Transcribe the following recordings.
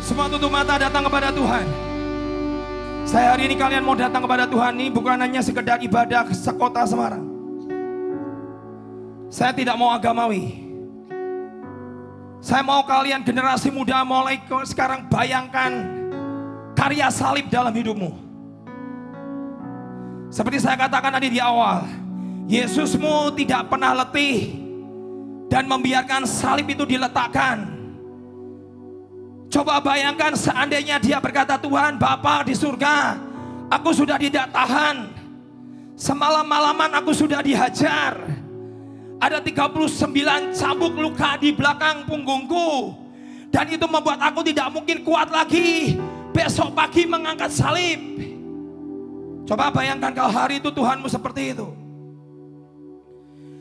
Semua tutup mata, datang kepada Tuhan. Saya hari ini kalian mau datang kepada Tuhan ini bukan hanya sekedar ibadah sekota Semarang. Saya tidak mau agamawi. Saya mau kalian generasi muda mulai sekarang bayangkan karya salib dalam hidupmu. Seperti saya katakan tadi di awal, Yesusmu tidak pernah letih dan membiarkan salib itu diletakkan. Coba bayangkan seandainya dia berkata, Tuhan Bapa di surga, aku sudah tidak tahan. Semalam-malaman aku sudah dihajar. Ada 39 cambuk luka di belakang punggungku. Dan itu membuat aku tidak mungkin kuat lagi besok pagi mengangkat salib. Coba bayangkan kalau hari itu Tuhanmu seperti itu.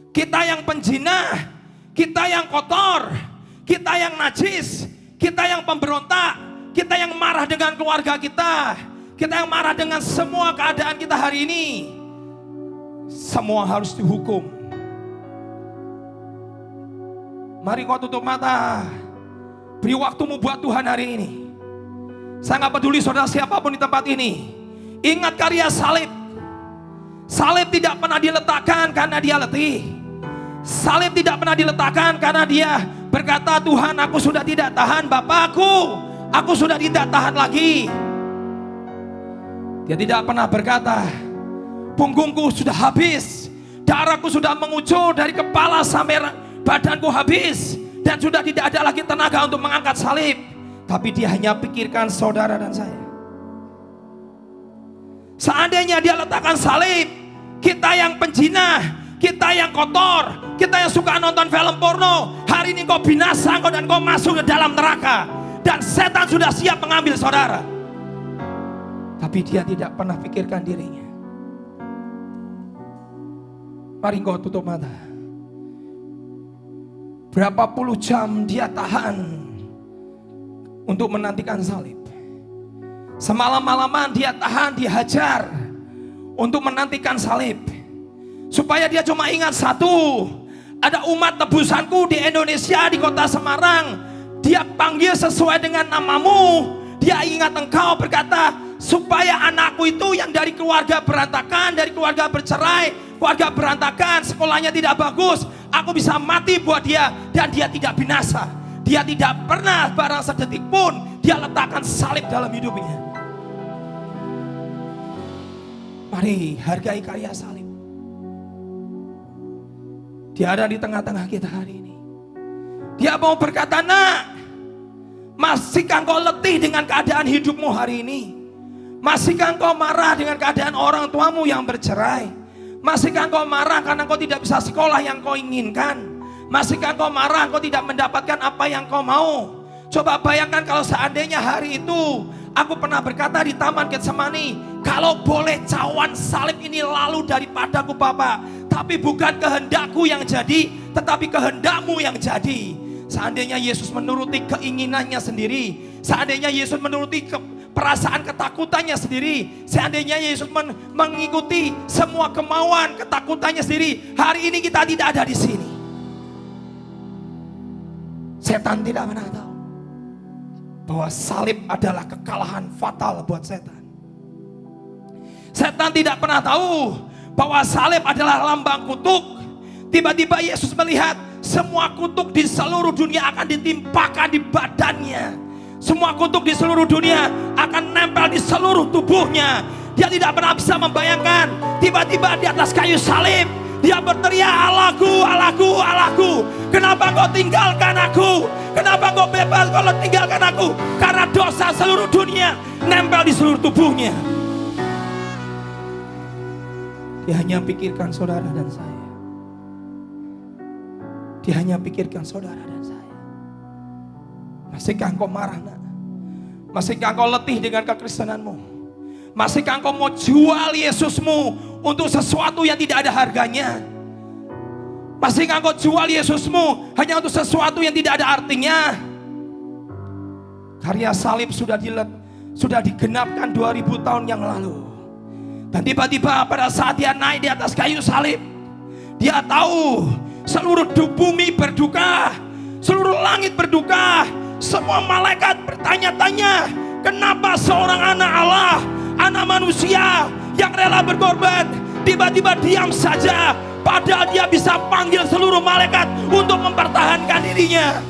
Kita yang penjinah, kita yang kotor, kita yang najis, kita yang pemberontak, kita yang marah dengan keluarga kita, kita yang marah dengan semua keadaan kita hari ini, semua harus dihukum. Mari kau tutup mata, beri waktumu buat Tuhan hari ini. Saya gak peduli saudara siapapun di tempat ini, ingat karya salib. Salib tidak pernah diletakkan karena dia letih. Salib tidak pernah diletakkan karena dia berkata, Tuhan aku sudah tidak tahan, Bapakku, aku sudah tidak tahan lagi. Dia tidak pernah berkata, punggungku sudah habis, darahku sudah mengucur dari kepala sampai badanku habis, dan sudah tidak ada lagi tenaga untuk mengangkat salib. Tapi dia hanya pikirkan saudara dan saya. Seandainya dia letakkan salib, kita yang penjinah, kita yang kotor, kita yang suka nonton film porno, hari ini kau binasa kau dan kau masuk ke dalam neraka. Dan setan sudah siap mengambil saudara. Tapi dia tidak pernah pikirkan dirinya. Mari kau tutup mata. Berapa puluh jam dia tahan untuk menantikan salib. Semalam-malaman dia tahan, dihajar untuk menantikan salib. Supaya dia cuma ingat satu, ada umat tebusanku di Indonesia, di kota Semarang. Dia panggil sesuai dengan namamu. Dia ingat engkau berkata, supaya anakku itu yang dari keluarga berantakan, dari keluarga bercerai, keluarga berantakan, sekolahnya tidak bagus, aku bisa mati buat dia. Dan dia tidak binasa. Dia tidak pernah barang sedetik pun dia letakkan salib dalam hidupnya. Mari hargai karya salib. Dia ada di tengah-tengah kita hari ini. Dia mau berkata, nak, masihkah engkau letih dengan keadaan hidupmu hari ini? Masihkah engkau marah dengan keadaan orang tuamu yang bercerai? Masihkah engkau marah karena engkau tidak bisa sekolah yang kau inginkan? Masihkah engkau marah engkau tidak mendapatkan apa yang kau mau? Coba bayangkan kalau seandainya hari itu aku pernah berkata di Taman Getsemani, kalau boleh cawan salib ini lalu daripadaku Bapa, tapi bukan kehendakku yang jadi, tetapi kehendakmu yang jadi. Seandainya Yesus menuruti keinginannya sendiri, seandainya Yesus menuruti perasaan ketakutannya sendiri, seandainya Yesus mengikuti semua kemauan ketakutannya sendiri, hari ini kita tidak ada di sini. Setan tidak pernah tahu bahwa salib adalah kekalahan fatal buat setan. Setan tidak pernah tahu bahwa salib adalah lambang kutuk. Tiba-tiba Yesus melihat semua kutuk di seluruh dunia akan ditimpakan di badannya. Semua kutuk di seluruh dunia akan nempel di seluruh tubuhnya. Dia tidak pernah bisa membayangkan, tiba-tiba di atas kayu salib dia berteriak, Allahku, Allahku, Allahku, kenapa kau tinggalkan aku? Kenapa kau bebas kalau tinggalkan aku? Karena dosa seluruh dunia nempel di seluruh tubuhnya. Dia hanya pikirkan saudara dan saya. Dia hanya pikirkan saudara dan saya. Masihkah engkau marah, nak? Masihkah engkau letih dengan kekristenanmu? Masihkah engkau mau jual Yesusmu untuk sesuatu yang tidak ada harganya? Masihkah engkau jual Yesusmu hanya untuk sesuatu yang tidak ada artinya? Karya salib sudah digenapkan 2000 tahun yang lalu. Dan tiba-tiba pada saat dia naik di atas kayu salib, dia tahu seluruh bumi berduka, seluruh langit berduka, semua malaikat bertanya-tanya, kenapa seorang anak Allah, anak manusia yang rela berkorban, tiba-tiba diam saja, padahal dia bisa panggil seluruh malaikat untuk mempertahankan dirinya.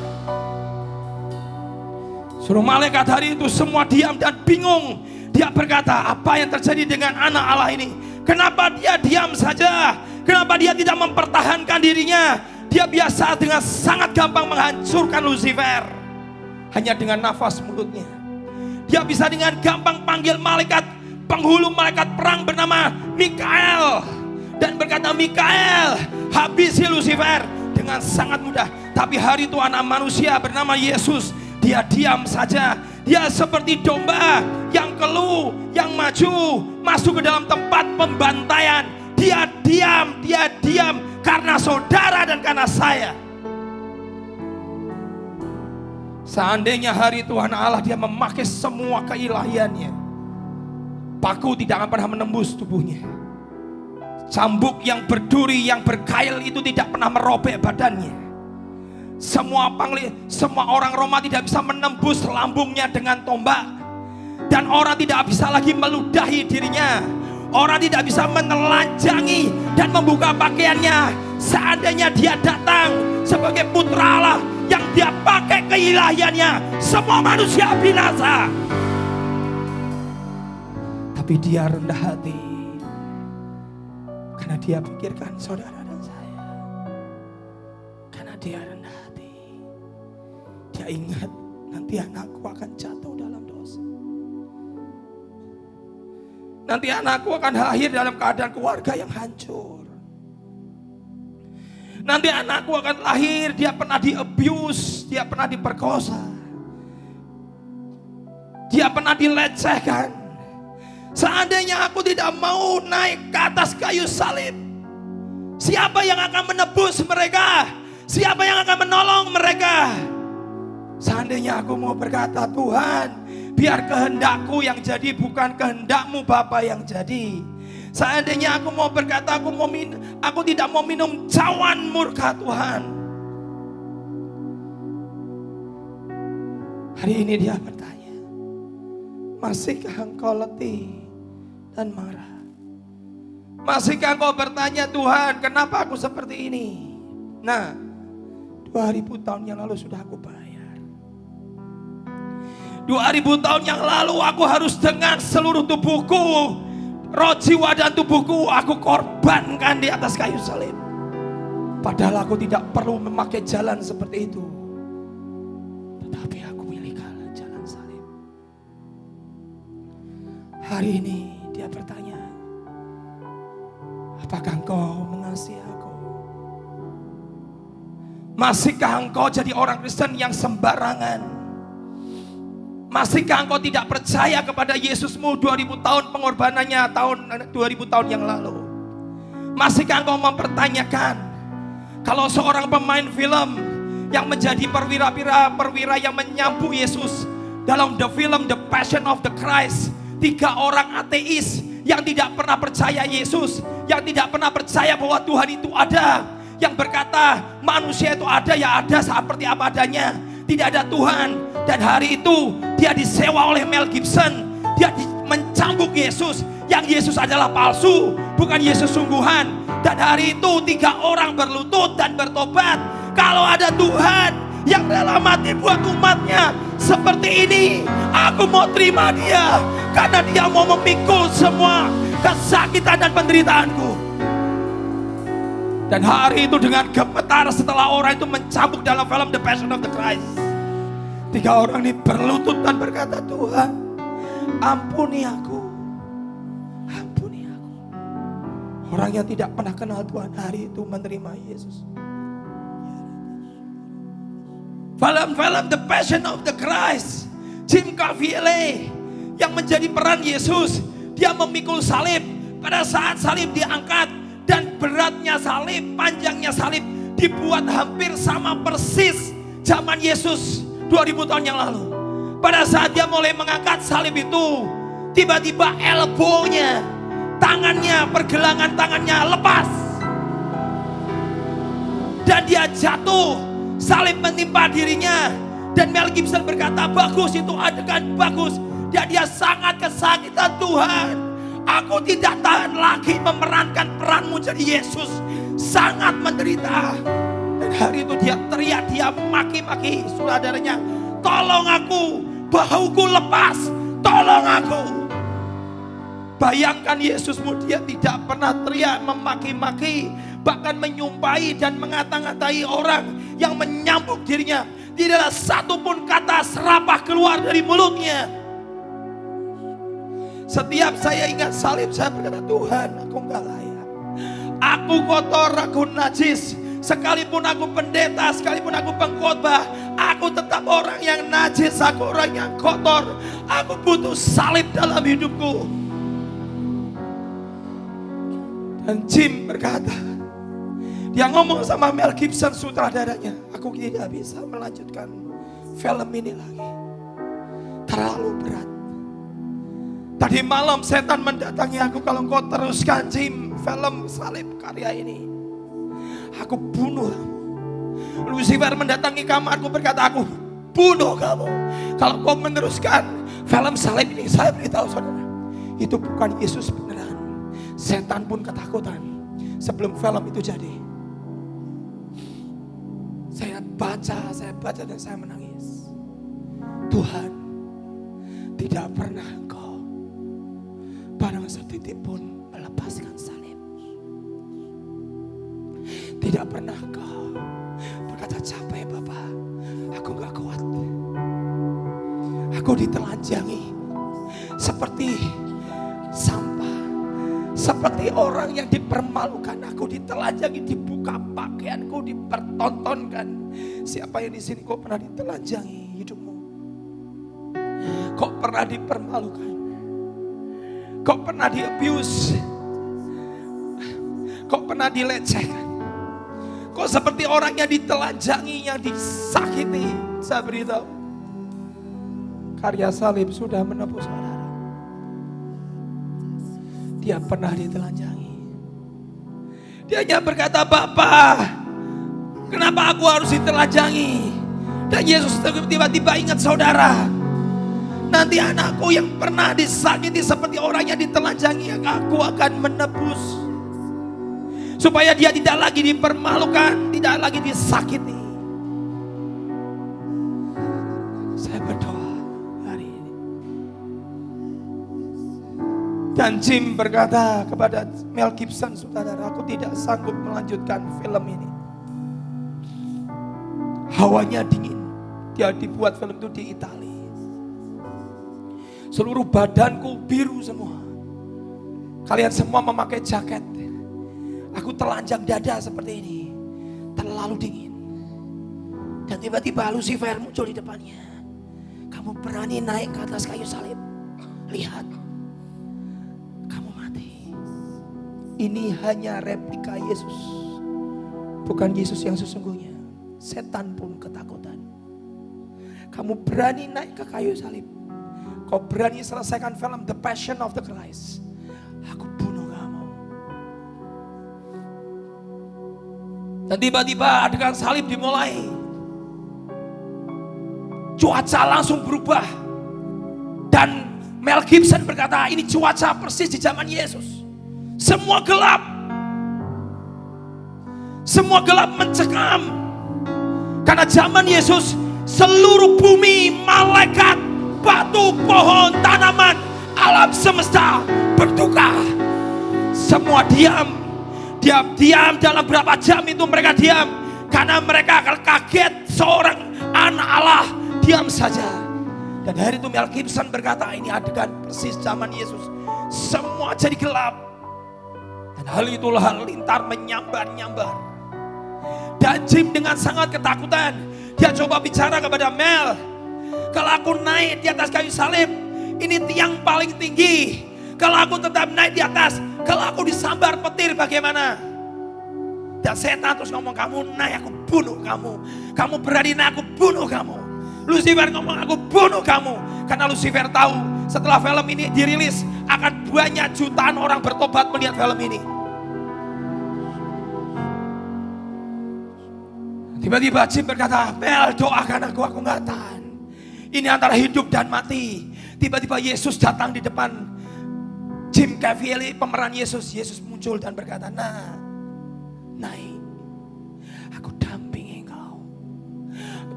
Seluruh malaikat hari itu semua diam dan bingung. Dia berkata, apa yang terjadi dengan anak Allah ini? Kenapa dia diam saja? Kenapa dia tidak mempertahankan dirinya? Dia biasa dengan sangat gampang menghancurkan Lucifer hanya dengan nafas mulutnya. Dia bisa dengan gampang panggil malaikat, penghulu malaikat perang bernama Mikael, dan berkata, Mikael, habisi Lucifer, dengan sangat mudah. Tapi hari itu anak manusia bernama Yesus, dia diam saja. Dia seperti domba yang keluh, yang maju, masuk ke dalam tempat pembantaian. Dia diam karena saudara dan karena saya. Seandainya hari Tuhan Allah dia memakai semua keilahiannya, paku tidak akan pernah menembus tubuhnya. Cambuk yang berduri, yang berkail itu tidak pernah merobek badannya. Semua orang Roma tidak bisa menembus lambungnya dengan tombak. Dan orang tidak bisa lagi meludahi dirinya. Orang tidak bisa menelanjangi dan membuka pakaiannya. Seandainya dia datang sebagai putra Allah yang dia pakai keilahiannya, semua manusia binasa. Tapi dia rendah hati karena dia pikirkan saudara dan saya. Karena dia rendah hati, dia ingat nanti anakku akan jatuh dalam dosa. Nanti anakku akan lahir dalam keadaan keluarga yang hancur. Nanti anakku akan lahir, dia pernah di-abuse, dia pernah diperkosa, dia pernah dilecehkan. Seandainya aku tidak mau naik ke atas kayu salib, siapa yang akan menebus mereka? Siapa yang akan menolong mereka? Seandainya aku mau berkata, Tuhan, biar kehendakku yang jadi, bukan kehendakmu Bapa yang jadi. Seandainya aku mau berkata, aku tidak mau minum cawan murka Tuhan. Hari ini dia bertanya, masihkah engkau letih dan marah? Masihkah engkau bertanya, Tuhan, kenapa aku seperti ini? Nah, 2000 tahun yang lalu sudah aku bayar. 2000 tahun yang lalu aku harus dengan seluruh tubuhku, roh, jiwa dan tubuhku aku korbankan di atas kayu salib. Padahal aku tidak perlu memakai jalan seperti itu, tetapi aku milih jalan salib. Hari ini dia bertanya, apakah engkau mengasihi aku? Masihkah engkau jadi orang Kristen yang sembarangan? Masihkah engkau tidak percaya kepada Yesusmu 2000 tahun pengorbanannya, 2000 tahun yang lalu? Masihkah engkau mempertanyakan kalau seorang pemain film yang menjadi perwira yang menyambut Yesus dalam film The Passion of the Christ, 3 orang ateis yang tidak pernah percaya Yesus, yang tidak pernah percaya bahwa Tuhan itu ada, yang berkata manusia itu ada, ya ada seperti apa adanya, tidak ada Tuhan. Dan hari itu dia disewa oleh Mel Gibson, dia mencambuk Yesus, yang Yesus adalah palsu, bukan Yesus sungguhan. Dan hari itu 3 orang berlutut dan bertobat, kalau ada Tuhan yang rela mati buat umatnya seperti ini, aku mau terima dia, karena dia mau memikul semua kesakitan dan penderitaanku. Dan hari itu dengan gemetar setelah orang itu mencambuk dalam film The Passion of the Christ, 3 orang ini berlutut dan berkata, Tuhan, ampuni aku, ampuni aku. Orang yang tidak pernah kenal Tuhan hari itu menerima Yesus. Film The Passion of the Christ, Jim Caviezel yang menjadi peran Yesus, dia memikul salib. Pada saat salib diangkat dan beratnya salib, panjangnya salib dibuat hampir sama persis zaman Yesus 2000 tahun yang lalu. Pada saat dia mulai mengangkat salib itu, tiba-tiba elbownya, tangannya, pergelangan tangannya lepas, dan dia jatuh. Salib menimpa dirinya, Dan Mel Gibson berkata, bagus, itu adegan bagus. Dan dia sangat kesakitan. Tuhan, aku tidak tahan lagi memerankan peranmu jadi Yesus. Sangat menderita. Dan hari itu dia teriak, dia maki-maki saudaranya, tolong aku, bahuku lepas, tolong aku. Bayangkan Yesusmu, dia tidak pernah teriak, memaki-maki, bahkan menyumpahi dan mengata-ngatai orang yang menyambut dirinya. Tidak ada satupun kata serapah keluar dari mulutnya. Setiap saya ingat salib, saya berkata, Tuhan, aku enggak layak. Aku kotor, aku najis. Sekalipun aku pendeta, sekalipun aku pengkhotbah, aku tetap orang yang najis, aku orang yang kotor. Aku butuh salib dalam hidupku. Dan Jim berkata, dia ngomong sama Mel Gibson sutradaranya, aku tidak bisa melanjutkan film ini lagi, terlalu berat. Tadi malam setan mendatangi aku, kalau kau teruskan Jim film salib karya ini, aku bunuh kamu. Lucifer mendatangi kamarku berkata, aku bunuh kamu kalau kau meneruskan film salib ini. Saya beritahu saudara, itu bukan Yesus beneran. Setan pun ketakutan sebelum film itu jadi. Saya baca dan saya menangis. Tuhan, tidak pernah Engkau barang setitik pun melepaskan salib. Tidak pernah Engkau berkata, capek Bapak, aku gak kuat. Aku ditelanjangi seperti sampah, seperti orang yang dipermalukan. Aku ditelanjangi, dibuka pakaianku, dipertontonkan. Siapa yang di sini kok pernah ditelanjangi hidupmu? Kok pernah dipermalukan? Kok pernah di-abuse? Kok pernah dilecehkan? Kok seperti orang yang ditelanjangi, yang disakiti? Saya beritahu, karya salib sudah menebus saudara. Dia pernah ditelanjangi. Dia hanya berkata, Bapa, kenapa aku harus ditelanjangi? Dan Yesus tiba-tiba ingat, saudara, nanti anakku yang pernah disakiti seperti orang yang ditelanjangi, aku akan menebus. Supaya dia tidak lagi dipermalukan, tidak lagi disakiti. Saya berdoa hari ini. Dan Jim berkata kepada Mel Gibson, saudara, aku tidak sanggup melanjutkan film ini. Hawanya dingin. Dia dibuat film itu di Italia. Seluruh badanku biru semua. Kalian semua memakai jaket. Aku telanjang dada seperti ini. Terlalu dingin. Dan tiba-tiba Lucifer muncul di depannya. Kamu berani naik ke atas kayu salib? Lihat. Kamu mati. Ini hanya replika Yesus. Bukan Yesus yang sesungguhnya. Setan pun ketakutan. Kamu berani naik ke kayu salib. Kau berani selesaikan film The Passion of the Christ. Aku bunuh kamu. Dan tiba-tiba adegan salib dimulai. Cuaca langsung berubah. Dan Mel Gibson berkata, ini cuaca persis di zaman Yesus. Semua gelap. Semua gelap mencekam. Karena zaman Yesus, seluruh bumi, malaikat, batu, pohon, tanaman, alam semesta berduka. Semua diam. Diam dalam berapa jam itu mereka diam. Karena mereka akan kaget seorang anak Allah diam saja. Dan hari itu Mel Gibson berkata, ini adegan persis zaman Yesus. Semua jadi gelap. Dan hal itulah halilintar menyambar-nyambar. Dan Jim dengan sangat ketakutan, dia coba bicara kepada Mel. Kalau aku naik di atas kayu salib, ini tiang paling tinggi. Kalau aku tetap naik di atas, kalau aku disambar petir bagaimana? Dan setan terus ngomong, kamu naik aku bunuh kamu. Kamu berani naik aku bunuh kamu. Lucifer ngomong, aku bunuh kamu. Karena Lucifer tahu setelah film ini dirilis, akan banyak jutaan orang bertobat melihat film ini. Tiba-tiba Jim berkata, Mel doakan aku gak tahan. Ini antara hidup dan mati. Tiba-tiba Yesus datang di depan Jim Caviezel, pemeran Yesus. Yesus muncul dan berkata, nah, naik, aku dampingi engkau.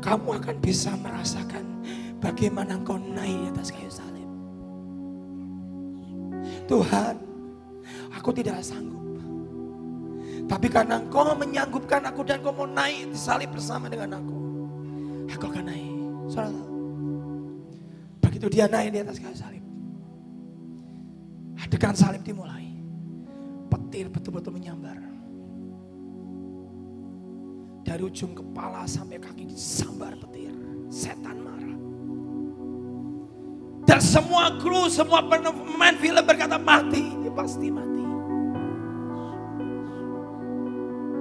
Kamu akan bisa merasakan bagaimana engkau naik di atas kayu salib. Tuhan, aku tidak sanggup. Tapi karena engkau menyanggupkan aku dan engkau mau naik di salib bersama dengan aku akan naik. Saudara tahu? Begitu dia naik di atas kayu salib, adegan salib dimulai. Petir betul-betul menyambar. Dari ujung kepala sampai kaki disambar petir. Setan marah. Dan semua kru, semua pemain film berkata mati. Dia pasti mati.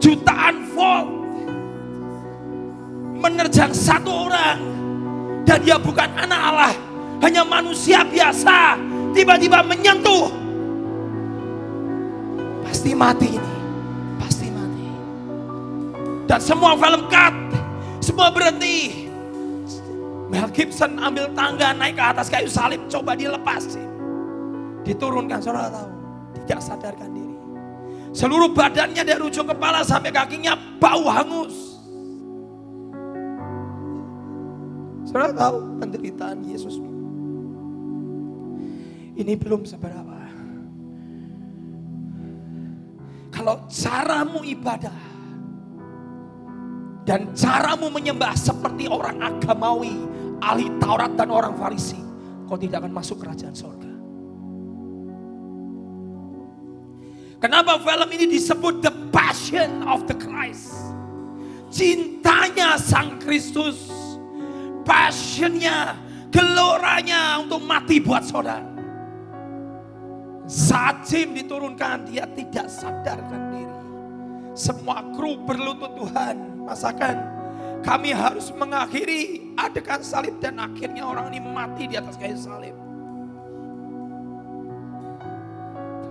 Jutaan volt menerjang satu orang. Dan dia bukan anak Allah, hanya manusia biasa. Tiba-tiba menyentuh. Pasti mati ini. Pasti mati. Dan semua film cut. Semua berhenti. Mel Gibson ambil tangga naik ke atas kayu salib. Coba dilepas. Diturunkan, saudara tahu. Tidak sadarkan diri. Seluruh badannya dari ujung kepala sampai kakinya bau hangus. Saudara tahu penderitaan Yesus. Ini belum seberapa. Kalau caramu ibadah dan caramu menyembah seperti orang agamawi, ahli Taurat dan orang Farisi, kau tidak akan masuk kerajaan surga. Kenapa film ini disebut The Passion of the Christ? Cintanya Sang Kristus, passionnya, geloranya untuk mati buat saudara. Saat Jim diturunkan, dia tidak sadarkan diri. Semua kru berlutut, Tuhan, masakan kami harus mengakhiri adegan salib dan akhirnya orang ini mati di atas kayu salib.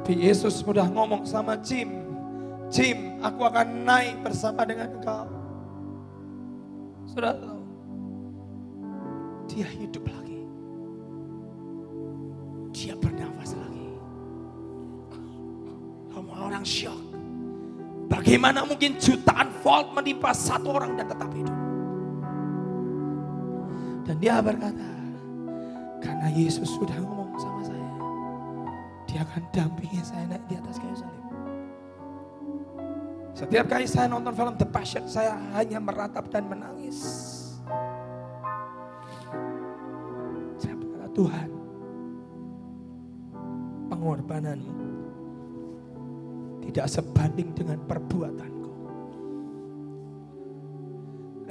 Tapi Yesus sudah ngomong sama Jim, Jim, aku akan naik bersama dengan engkau. Sudah tahu, dia hidup lagi. Dia bernafas lagi. Semua orang syok. Bagaimana mungkin jutaan volt menimpa satu orang dan tetap hidup? Dan dia berkata, karena Yesus sudah ngomong sama saya, dia akan dampingi saya naik di atas kayu salib. Setiap kali saya nonton film The Passion, saya hanya meratap dan menangis. Saya berkata, Tuhan, pengorbananmu tidak sebanding dengan perbuatanku.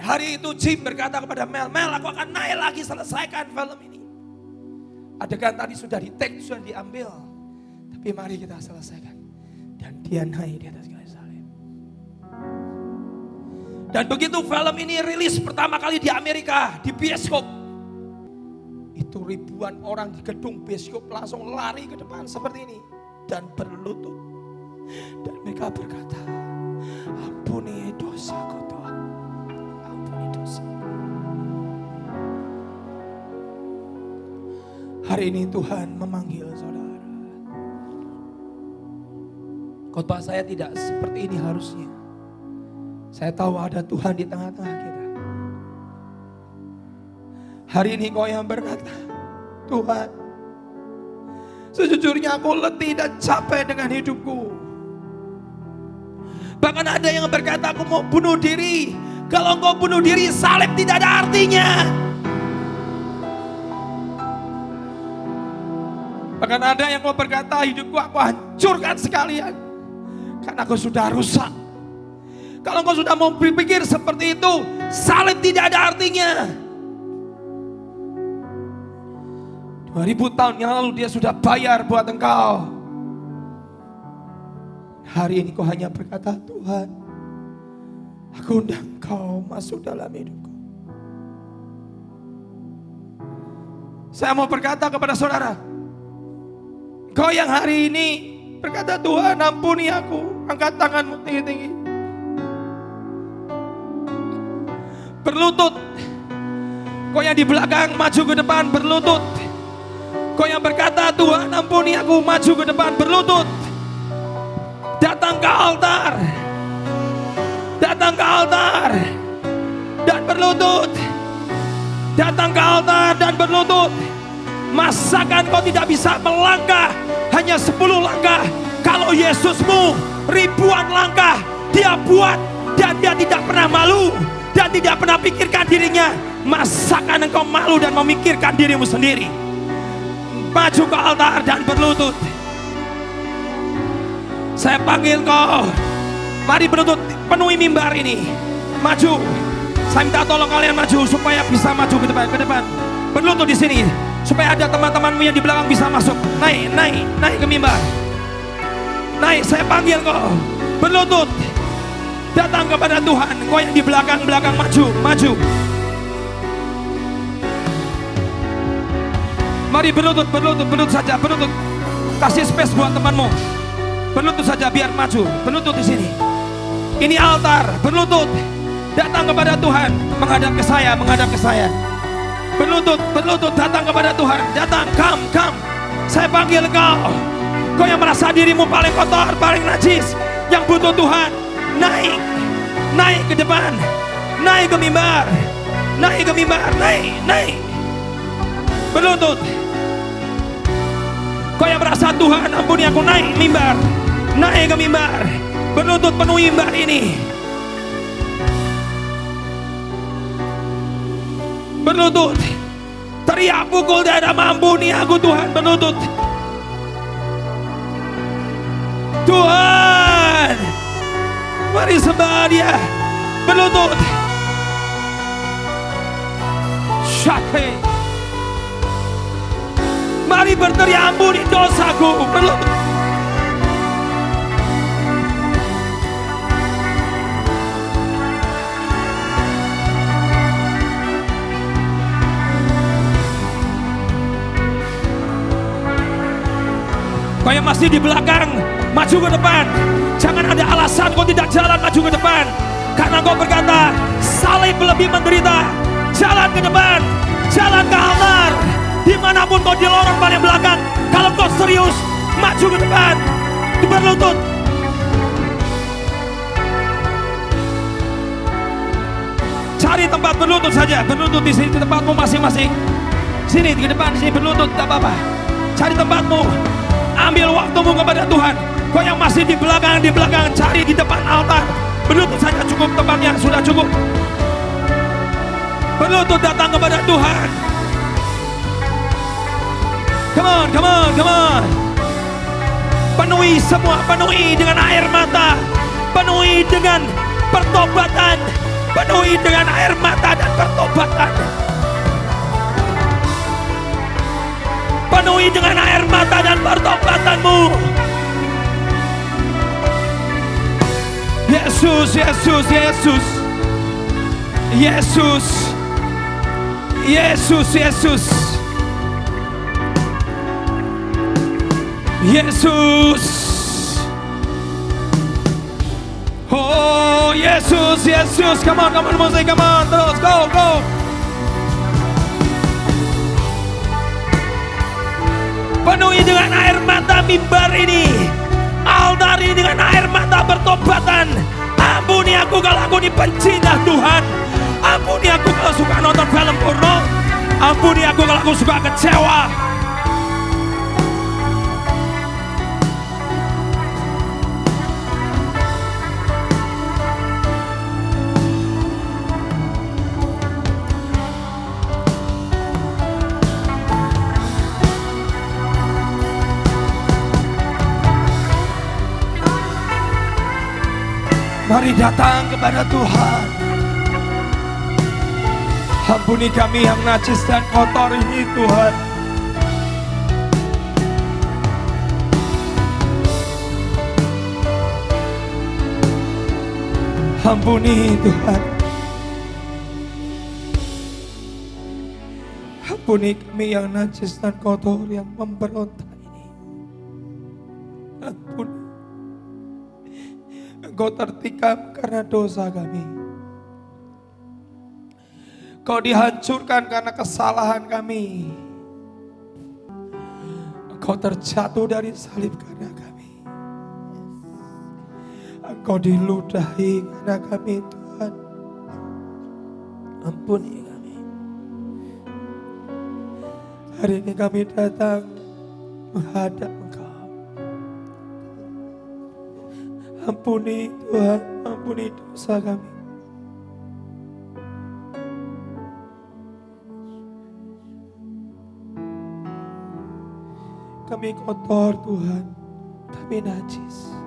Hari itu Jim berkata kepada Mel, aku akan naik lagi selesaikan film ini. Adegan tadi sudah di-take, sudah diambil. Tapi mari kita selesaikan. Dan dia naik di atas kayu salib. Dan begitu film ini rilis pertama kali di Amerika, di bioskop, itu ribuan orang di gedung bioskop langsung lari ke depan seperti ini. Dan berlutut. Dan mereka berkata, ampuni dosaku Tuhan. Ampuni dosa. Hari ini Tuhan memanggil saudara. Khotbah saya tidak seperti ini harusnya. Saya tahu ada Tuhan di tengah-tengah kita. Hari ini kau yang berkata, Tuhan, sejujurnya aku letih dan capek dengan hidupku. Bahkan ada yang berkata, aku mau bunuh diri. Kalau engkau bunuh diri, salib tidak ada artinya. Bahkan ada yang mau berkata, hidupku aku hancurkan sekalian. Karena aku sudah rusak. Kalau engkau sudah mau berpikir seperti itu, salib tidak ada artinya. 2000 tahun yang lalu dia sudah bayar buat engkau. Hari ini kau hanya berkata, Tuhan, aku undang kau masuk dalam hidupku. Saya mau berkata kepada saudara, kau yang hari ini berkata, Tuhan ampuni aku, angkat tanganmu tinggi-tinggi. berlutut. Kau yang di belakang maju ke depan berlutut. Kau yang berkata, Tuhan ampuni aku, maju ke depan berlutut. Datang ke altar. Datang ke altar dan berlutut. Datang ke altar dan berlutut. Masakan kau tidak bisa melangkah hanya 10 langkah, kalau Yesusmu ribuan langkah Dia buat, dan Dia tidak pernah malu dan tidak pernah pikirkan dirinya. Masakan engkau malu dan memikirkan dirimu sendiri? Maju ke altar dan berlutut. Saya panggil kau, mari berlutut, penuhi mimbar ini. Maju. Saya minta tolong kalian maju supaya bisa maju ke depan, berlutut di sini supaya ada teman-temanmu yang di belakang bisa masuk. Naik ke mimbar. Naik, saya panggil kau, berlutut. Datang kepada Tuhan. Kau yang di belakang maju. Mari berlutut saja, berlutut. Kasih space buat temanmu. Berlutut saja biar maju. Berlutut di sini. Ini altar, berlutut. Datang kepada Tuhan, menghadap ke saya. Berlutut, datang kepada Tuhan. Datang, come. Saya panggil kau. Kau yang merasa dirimu paling kotor, paling najis, yang butuh Tuhan. Naik ke depan. Naik ke mimbar. Naik. Berlutut. Kau yang merasa Tuhan ampuni aku, naik mimbar. Naik ke mimbar. Berlutut, penuhi mimbar ini. Berlutut. Teriak pukul dada, ampuni aku Tuhan. Berlutut. Tuhan, mari sembah Dia. Berlutut. Syakhe. Mari berteriak, ampuni dosaku. Berlutut. Kau yang masih di belakang, maju ke depan. Jangan ada alasan kau tidak jalan maju ke depan, karena kau berkata salib lebih menderita. Jalan ke depan, jalan ke altar. Dimanapun kau di lorong paling belakang, kalau kau serius, maju ke depan. Berlutut. Cari tempat berlutut saja. Berlutut di sini, di tempatmu masing-masing. Sini di depan, sini berlutut, tak apa-apa. Cari tempatmu. Ambil waktumu kepada Tuhan. Kau yang masih di belakang, cari di depan altar. Berlutut saja cukup, tempatnya sudah cukup. Berlutut datang kepada Tuhan. Come on. Penuhi semua, penuhi dengan air mata. Penuhi dengan pertobatan. Penuhi dengan air mata dan pertobatan. Penuhi dengan air mata dan pertobatanmu. Yesus. Oh, Yesus. Come on, musik, come on. Terus, go. Penuhi dengan air mata mimbar ini, altar ini dengan air mata pertobatan. Ampuni aku kalau aku dibenci Tuhan. Ampuni aku kalau suka nonton film porno. Ampuni aku kalau aku suka kecewa. Mari datang kepada Tuhan. Ampuni kami yang najis dan kotor ini Tuhan. Ampuni Tuhan. Ampuni kami yang najis dan kotor, yang memberontak ini. Ampuni. Engkau tertikam karena dosa kami. Engkau dihancurkan karena kesalahan kami. Engkau terjatuh dari salib karena kami. Engkau diludahi karena kami, Tuhan. Ampuni kami. Hari ini kami datang menghadap Engkau. Ampuni Tuhan, ampuni dosa kami. Kami kotor Tuhan, kami najis.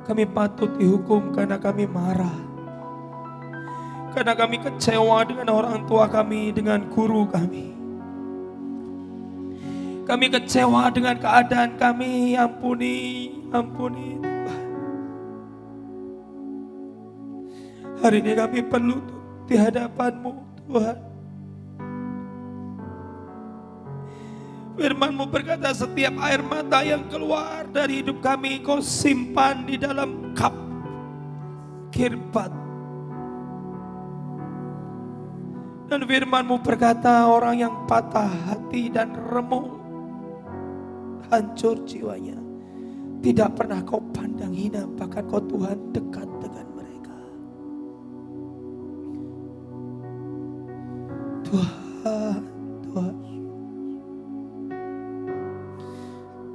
Kami patut dihukum karena kami marah. Karena kami kecewa dengan orang tua kami, dengan guru kami. Kami kecewa dengan keadaan kami, ampuni, ampuni Tuhan. Hari ini kami perlu di hadapan-Mu Tuhan. Firman-Mu berkata, setiap air mata yang keluar dari hidup kami Kau simpan di dalam kap kirbat. Dan firman-Mu berkata, orang yang patah hati dan remuk, hancur jiwanya, tidak pernah Kau pandang hina, bahkan Kau Tuhan dekat dengan mereka. Tuhan, Tuhan,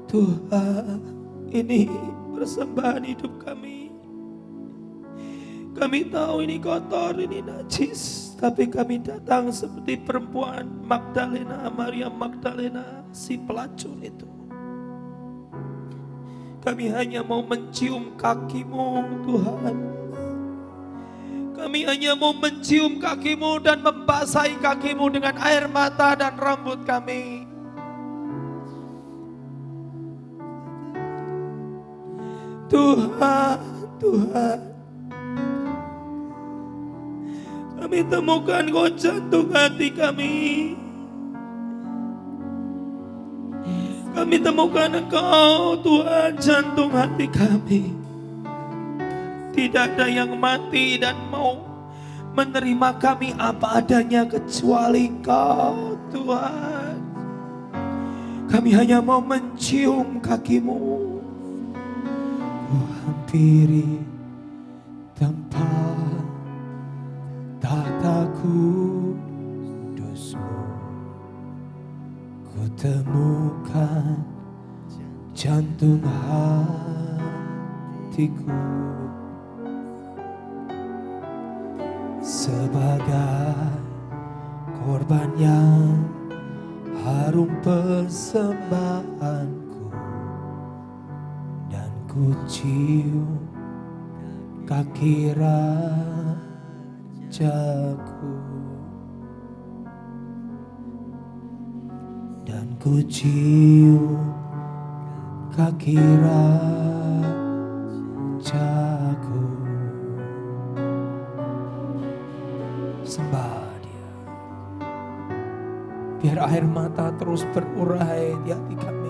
Tuhan, ini persembahan hidup kami. Kami tahu ini kotor, ini najis, tapi kami datang seperti perempuan Magdalena, Maria Magdalena, si pelacur itu. Kami hanya mau mencium kaki-Mu Tuhan. Kami hanya mau mencium kaki-Mu dan membasahi kaki-Mu dengan air mata dan rambut kami. Tuhan, Tuhan, kami temukan Kau jantung hati kami. Kami temukan Engkau Tuhan, jantung hati kami. Tidak ada yang mati dan mau menerima kami apa adanya kecuali Engkau Tuhan. Kami hanya mau mencium kaki-Mu. Hampiri tempat tata kudus-Mu. Ku temukan jantung hatiku sebagai korban yang harum persembahanku. Ku cium kaki Rajaku, dan ku cium kaki Rajaku. Sembah Dia. Biar air mata terus berurai di hati kami.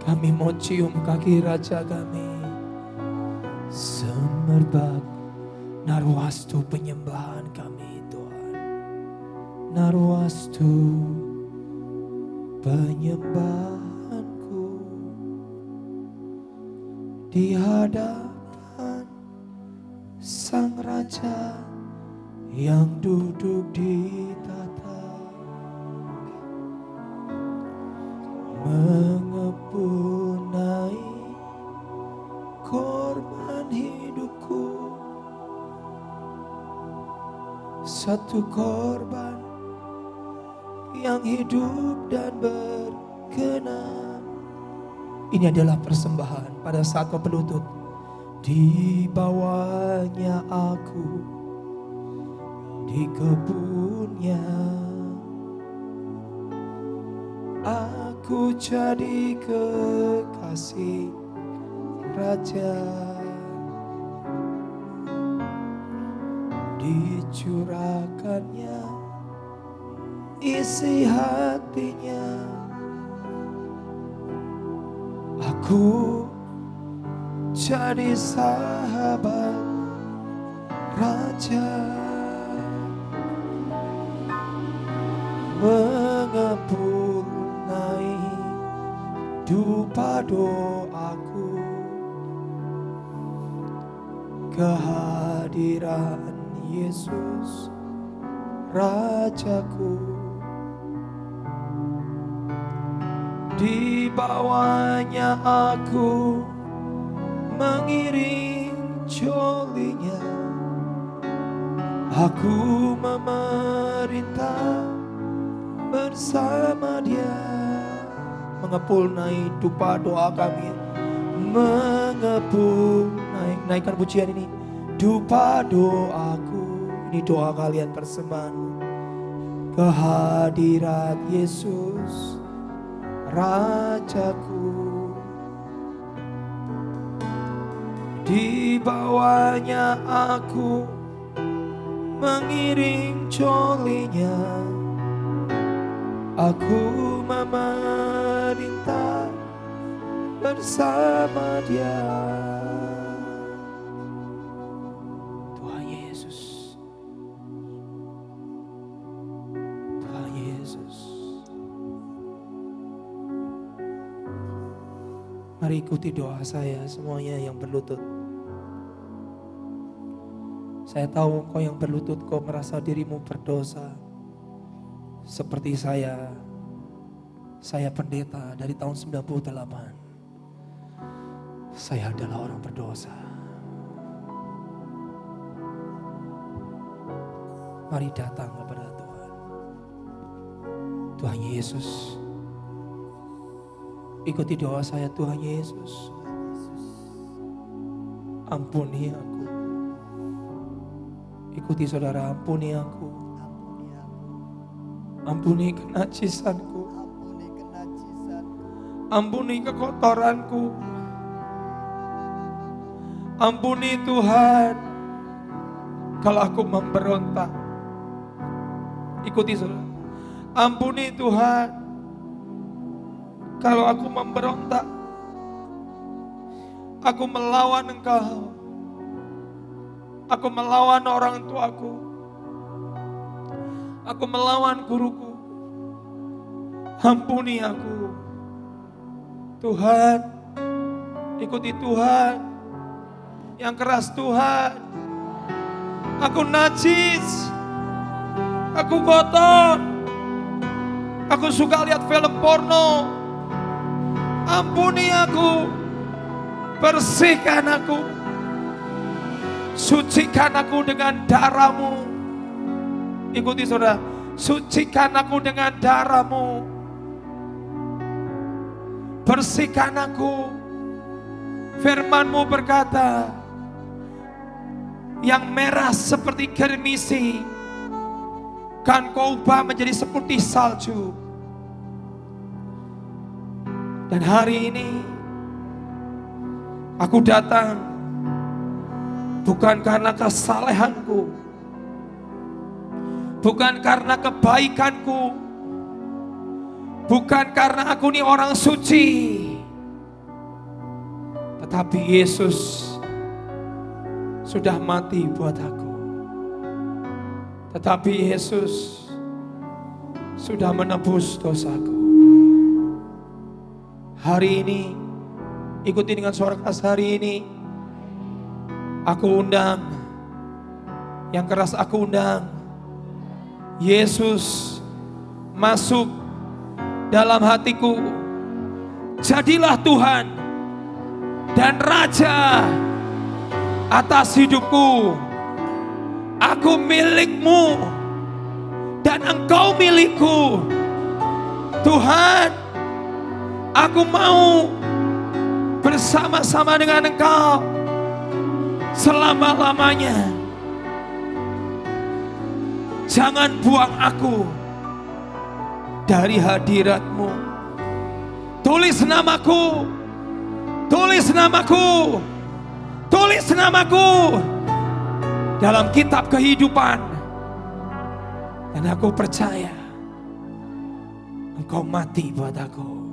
Kami mau cium kaki Raja kami. Semerbak narwastu penyembahan kami Tuhan. Narwastu penyembahanku di hadapan Sang Raja yang duduk di tata, mengepunai korban hidupku, satu korban yang hidup dan berkenan. Ini adalah persembahan pada saat kau berlutut. Di bawahnya aku, di kebunnya aku jadi kekasih Raja. Dicurahkannya isi hatinya, aku jadi sahabat Raja mengampuni duka doaku, kehadiran Yesus Rajaku, di bawahnya aku mengiring jolinya, aku memerintah bersama Dia. Mengepul naik dupa doa kami, mengepul naik, naikkan pujian ini. Dupa doaku, ini doa kalian persembahan. Kehadirat Yesus Rajaku, di bawahnya aku mengiring jolinya, aku memerintah bersama Dia. Tuhan Yesus, Tuhan Yesus. Mari ikuti doa saya semuanya yang berlutut. Saya tahu engkau yang berlutut, kau merasa dirimu berdosa. Seperti saya pendeta dari tahun 98. Saya adalah orang berdosa. Mari datang kepada Tuhan. Tuhan Yesus, ikuti doa saya. Tuhan Yesus, ampuni aku. Ikuti saudara, ampuni aku. Ampuni kenajisanku. Ampuni kekotoranku. Ampuni Tuhan kalau aku memberontak. Ikuti saudara. Ampuni Tuhan kalau aku memberontak. Aku melawan Engkau. Aku melawan orang tuaku. Aku melawan guruku. Ampuni aku. Tuhan, ikuti Tuhan. Yang keras Tuhan. Aku najis. Aku kotor. Aku suka lihat film porno. Ampuni aku. Bersihkan aku. Sucikan aku dengan darah-Mu. Ikuti saudara. Sucikan aku dengan darah-Mu. Bersihkan aku. Firman-Mu berkata, yang merah seperti germisi kan Kau ubah menjadi seperti salju. Dan hari ini aku datang bukan karena kesalehanku, bukan karena kebaikanku, bukan karena aku ini orang suci, tetapi Yesus sudah mati buat aku. Tetapi Yesus sudah menebus dosaku. Hari ini, ikuti dengan suara keras, hari ini aku undang, yang keras aku undang, Yesus masuk dalam hatiku. Jadilah Tuhan dan Raja atas hidupku. Aku milik-Mu dan Engkau milikku. Tuhan, aku mau bersama-sama dengan Engkau selama-lamanya. Jangan buang aku dari hadirat-Mu. Tulis namaku, tulis namaku, tulis namaku dalam kitab kehidupan. Dan aku percaya Engkau mati buat aku.